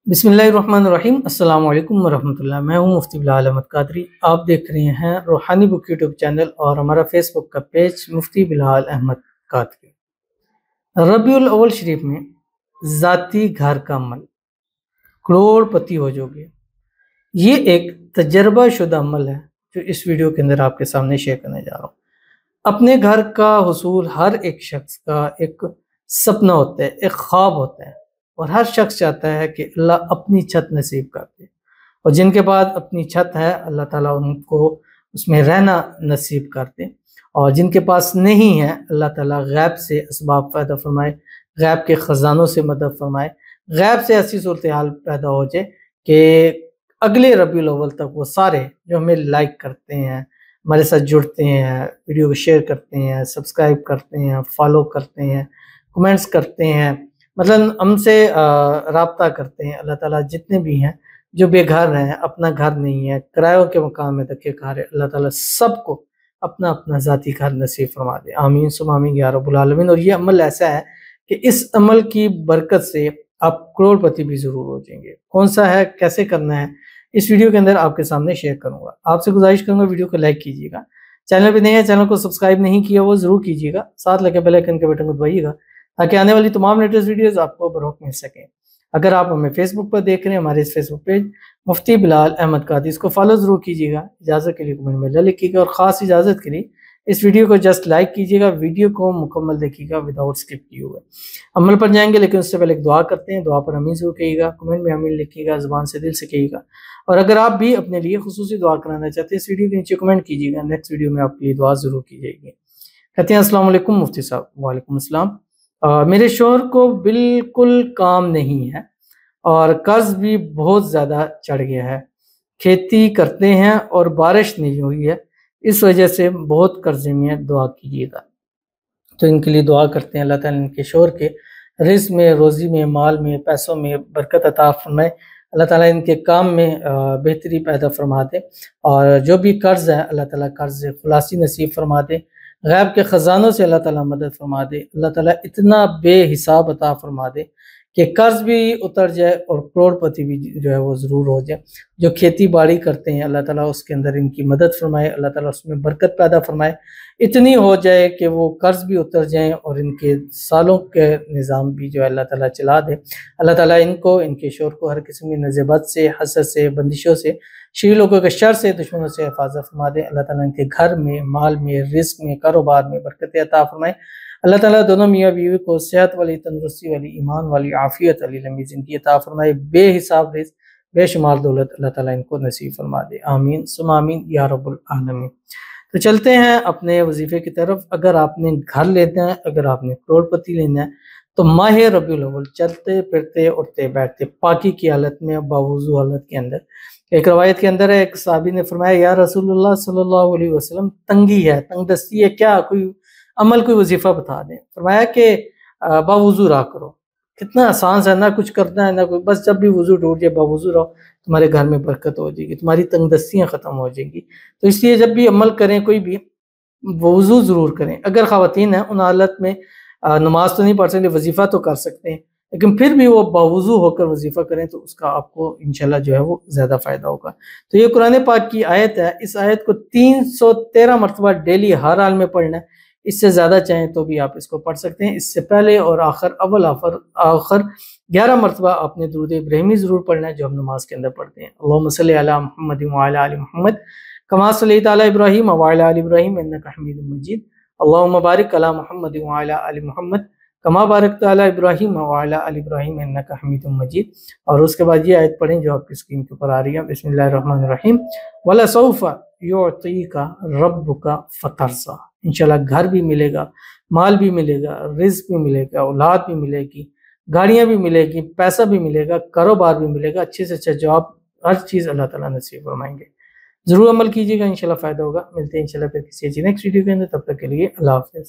बिस्मिल्लाहिर्रहमानिर्रहीम। अस्सलाम वालेकुम वरहमतुल्लाह। मैं हूं मुफ्ती बिलाल अहमद कादरी। आप देख रहे हैं रूहानी बुक यूट्यूब चैनल और हमारा फेसबुक का पेज मुफ्ती बिलाल अहमद कादरी। रबीउल अव्वल शरीफ में ज़ाती घर का अमल, करोड़पति हो जाओगे, ये एक तजर्बा शुदा अमल है जो इस वीडियो के अंदर आपके सामने शेयर करने जा रहा हूँ। अपने घर का हुसूल हर एक शख्स का एक सपना होता है, एक ख्वाब होता है, और हर शख्स चाहता है कि अल्लाह अपनी छत नसीब कर दे। और जिनके पास अपनी छत है, अल्लाह ताला उनको उसमें रहना नसीब कर दे, और जिनके पास नहीं है, अल्लाह ताला गैब से असबाब पैदा फरमाए, गैब के ख़जानों से मदद फरमाए, गैब से ऐसी सूरत हाल पैदा हो जाए कि अगले रबीउल अव्वल तक वो सारे जो हमें लाइक करते हैं, हमारे साथ जुड़ते हैं, वीडियो को शेयर करते हैं, सब्सक्राइब करते हैं, फॉलो करते हैं, कमेंट्स करते हैं, मतलब हमसे राब्ता करते हैं, अल्लाह ताला जितने भी हैं जो बेघर हैं, अपना घर नहीं है, किरायों के मकान में धक्के खा रहे, अल्लाह ताला सबको अपना अपना ज़ाती घर नसीब फरमा दे। आमीन सुम आमीन या रब्बुल आलमीन। और ये अमल ऐसा है कि इस अमल की बरकत से आप करोड़पति भी ज़रूर हो जाएंगे। कौन सा है, कैसे करना है, इस वीडियो के अंदर आपके सामने शेयर करूंगा। आपसे गुजारिश करूंगा वीडियो को लाइक कीजिएगा, चैनल पे नए हैं, चैनल को सब्सक्राइब नहीं किया वो ज़रूर कीजिएगा, साथ लगे बेल आइकन के बटन को दबाइएगा ताकि आने वाली तमाम लेटेस्ट वीडियोस आपको बरवक्त मिल सकें। अगर आप हमें फेसबुक पर देख रहे हैं, हमारे इस फेसबुक पेज मुफ्ती बिलाल अहमद कादरी, इसको फॉलो ज़रूर कीजिएगा। इजाज़त के लिए कमेंट में लिखिएगा, और ख़ास इजाज़त के लिए इस वीडियो को जस्ट लाइक कीजिएगा, वीडियो को मुकम्मल देखिएगा विदाउट स्किप किए हुए। अमल पर जाएंगे, लेकिन उससे पहले एक दुआ करते हैं। दुआ पर अमीन ज़रूर कहिएगा, कमेंट में अमीन लिखिएगा, ज़ुबान से दिल से कहिएगा। और अगर आप भी अपने लिए खुसूसी दुआ कराना चाहते हैं, इस वीडियो के नीचे कमेंट कीजिएगा, नेक्स्ट वीडियो में आपके लिए दुआ ज़रूर की जाएगी। कहते हैं अस्सलाम वालेकुम मुफ्ती साहब। वालेकुम अस्सलाम। मेरे शोहर को बिल्कुल काम नहीं है और कर्ज भी बहुत ज़्यादा चढ़ गया है। खेती करते हैं और बारिश नहीं हुई है, इस वजह से बहुत कर्जे में है, दुआ कीजिएगा। तो इनके लिए दुआ करते हैं, अल्लाह ताला इनके शोहर के रिज़्क़ में, रोज़ी में, माल में, पैसों में बरकत अता फरमाए। अल्लाह ताला इनके काम में बेहतरी पैदा फरमा दे, और जो भी कर्ज़ है अल्लाह ताला कर्ज़ से खुलासी नसीब फरमा दे। गैब के ख़जानों से अल्लाह ताला मदद फरमा दे। अल्लाह ताला इतना बेहिसाब अता फरमा दे कि कर्ज भी उतर जाए और करोड़पति भी जो है वो ज़रूर हो जाए। जो खेती बाड़ी करते हैं, अल्लाह ताला उसके अंदर इनकी मदद फरमाए, अल्लाह ताला उसमें बरकत पैदा फरमाए, इतनी हो जाए कि वो कर्ज भी उतर जाएं और इनके सालों के निज़ाम भी जो है अल्लाह ताला चला दे। अल्लाह ताला इनको, इनके शोहर को हर किस्म की नज़बत से, हसद से, बंदिशों से, शरीर लोगों के शर से, दुश्मनों से हिफाजत फरमा दे। अल्लाह ताला इनके घर में, माल में, रिज़्क़ में, कारोबार में बरकत अता फरमाए। अल्लाह ताला दोनों मियाँ बीवी को सेहत वाली, तंदुरुस्ती वाली, ईमान वाली, आफियत वाली लंबी ज़िंदगी अता फरमाए। बेहिसाब रिज़्क़, बेशुमार दौलत अल्लाह ताला इनको नसीब फरमा दे। आमीन सुम आमीन या रब्बुल आलमीन। तो चलते हैं अपने वजीफे की तरफ। अगर आपने घर लेना है, अगर आपने करोड़पति लेना है, तो माह रबीउल अव्वल चलते फिरते उठते बैठते पाकी की हालत में, बावुज़ू हालत के अंदर, एक रवायत के अंदर है, एक साहबी ने फरमाया, या रसूलुल्लाह सल्लल्लाहु अलैहि वसल्लम, तंगी है, तंगदस्ती है, क्या कोई अमल, कोई वजीफा बता दें। फरमाया कि बावुज़ू रहा करो। कितना आसान सा, ना कुछ करना है ना कोई, बस जब भी वुज़ू टूट जाए बावुज़ू रहो, तुम्हारे घर में बरकत हो जाएगी, तुम्हारी तंगदस्तियाँ ख़त्म हो जाएंगी। तो इसलिए जब भी अमल करें कोई भी, वुज़ू ज़रूर करें। अगर ख़वातीन हैं, उन हालत में नमाज तो नहीं पढ़ सकते, वजीफ़ा तो कर सकते हैं, लेकिन फिर भी वो बावुज़ू होकर वजीफ़ा करें तो उसका आपको इंशाल्लाह जो है वो ज़्यादा फ़ायदा होगा। तो ये कुरान पाक की आयत है, इस आयत को 313 मरतबा डेली हर हाल में पढ़ना है। इससे ज़्यादा चाहें तो भी आप इसको पढ़ सकते हैं। इससे पहले और आखिर, अव्वल आखिर 11 मरतबा आपने दुरूद इब्राहिमी ज़रूर पढ़ना है, जो हम नमाज के अंदर पढ़ते हैं। अल्लाहुम्मा सल्लि अला मुहम्मद व अला आलि मुहम्मद कमा सल्लैता अला इब्राहीम व अला आलि इब्राहीम इन्नका हमीदुम मजीद। अल्लाहुम्मा बारिक अला मुहम्मद व अला आलि मुहम्मद कमा बारकता अला इब्राहीम व अला आलि इब्राहीम इन्नका हमीदुम मजीद। और उसके बाद ये आयत पढ़ें जो आपकी स्क्रीन के ऊपर आ रही है। बिस्मिल्लाहिर रहमानिर रहीम। वला सौफा युअतीका रब्बुका फतरज़ा। इंशाल्लाह घर भी मिलेगा, माल भी मिलेगा, रिज़्क़ भी मिलेगा, औलाद भी मिलेगी, गाड़ियाँ भी मिलेगी, पैसा भी मिलेगा, कारोबार भी मिलेगा, अच्छे से अच्छा जॉब, हर चीज़ अल्लाह ताला नसीब फरमाएंगे। ज़रूर अमल कीजिएगा, इंशाल्लाह फ़ायदा होगा। मिलते हैं इंशाल्लाह फिर किसी अच्छी नेक्स्ट वीडियो के अंदर, तब तक के लिए अल्लाह हाफ़िज़।